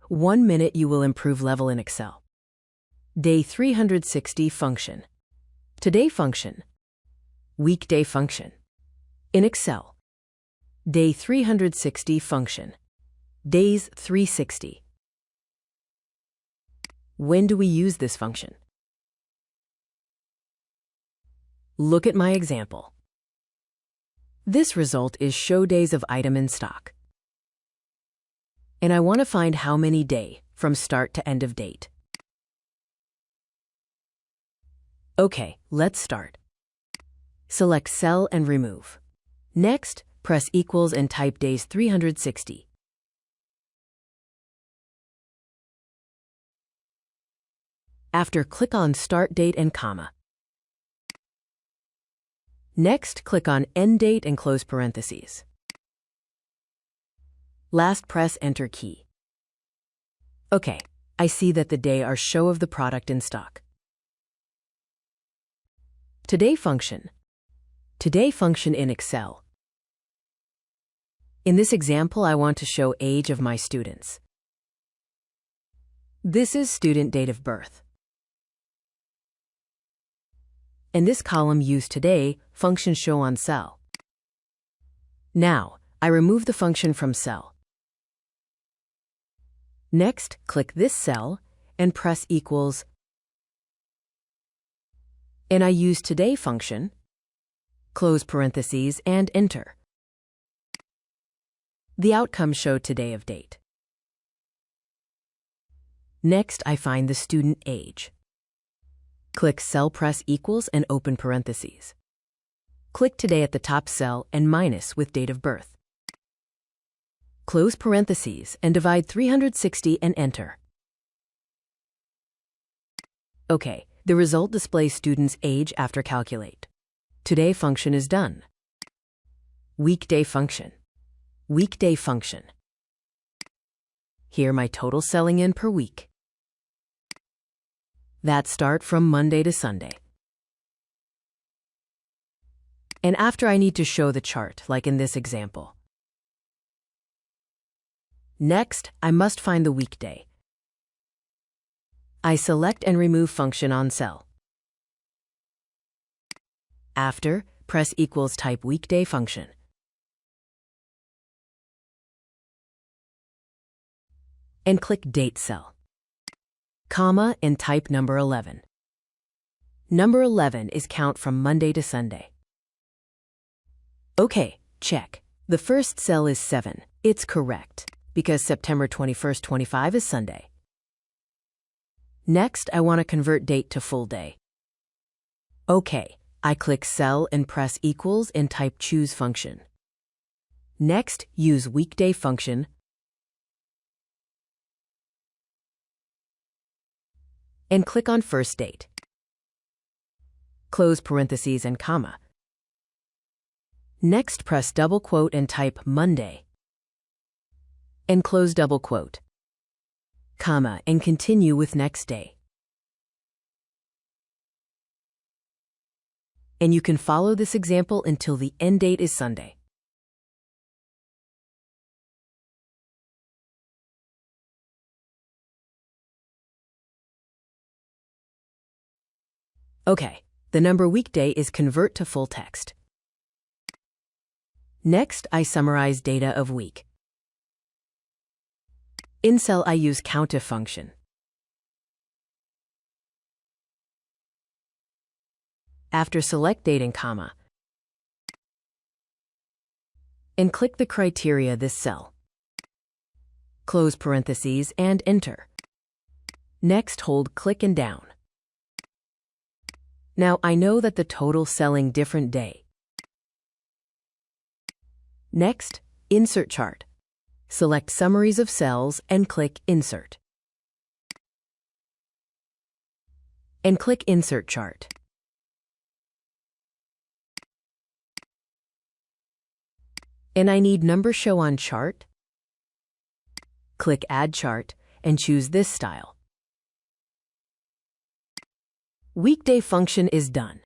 1 minute you will improve level in Excel. Day 360 function. Today function. Weekday function. In Excel. Day 360 function. Days 360. When do we use this function? Look at my example. This result is show days of item in stock. And I want to find how many day from start to end of date. Okay, let's start. Select cell and remove. Next, press equals and type days 360. After, click on start date and comma. Next, click on end date and close parentheses. Last, press enter key. Okay, I see that the day are show of the product in stock. Today function. Today function in Excel. In this example, I want to show age of my students. This is student date of birth. In this column, use today function show on cell. Now, I remove the function from cell. Next, click this cell and press equals. And I use today function, close parentheses and enter. The outcome showed today of date. Next, I find the student age. Click cell, press equals and open parentheses. Click today at the top cell and minus with date of birth. Close parentheses and divide 360 and enter. Okay, the result displays student's age after calculate. Today function is done. Weekday function. Weekday function. Here my total selling in per week. That start from Monday to Sunday. And after, I need to show the chart, like in this example. Next, I must find the weekday. I select and remove function on cell. After, press equals, type weekday function. And click date cell. Comma and type number 11. Number 11 is count from Monday to Sunday. Okay, check. The first cell is 7. It's correct, because September 21st, 25 is Sunday. Next, I want to convert date to full day. Okay, I click cell and press equals and type choose function. Next, use weekday function. And click on first date. Close parentheses and comma. Next, press double quote and type Monday. And close double quote. Comma and continue with next day. And you can follow this example until the end date is Sunday. Okay, the number weekday is convert to full text. Next, I summarize data of week. In cell, I use Countif function. After, select date and comma. And click the criteria this cell. Close parentheses and enter. Next, hold click and down. Now I know that the total selling different day. Next, insert chart. Select summaries of cells and click insert. And click insert chart. And I need number show on chart. Click add chart and choose this style. Weekday function is done.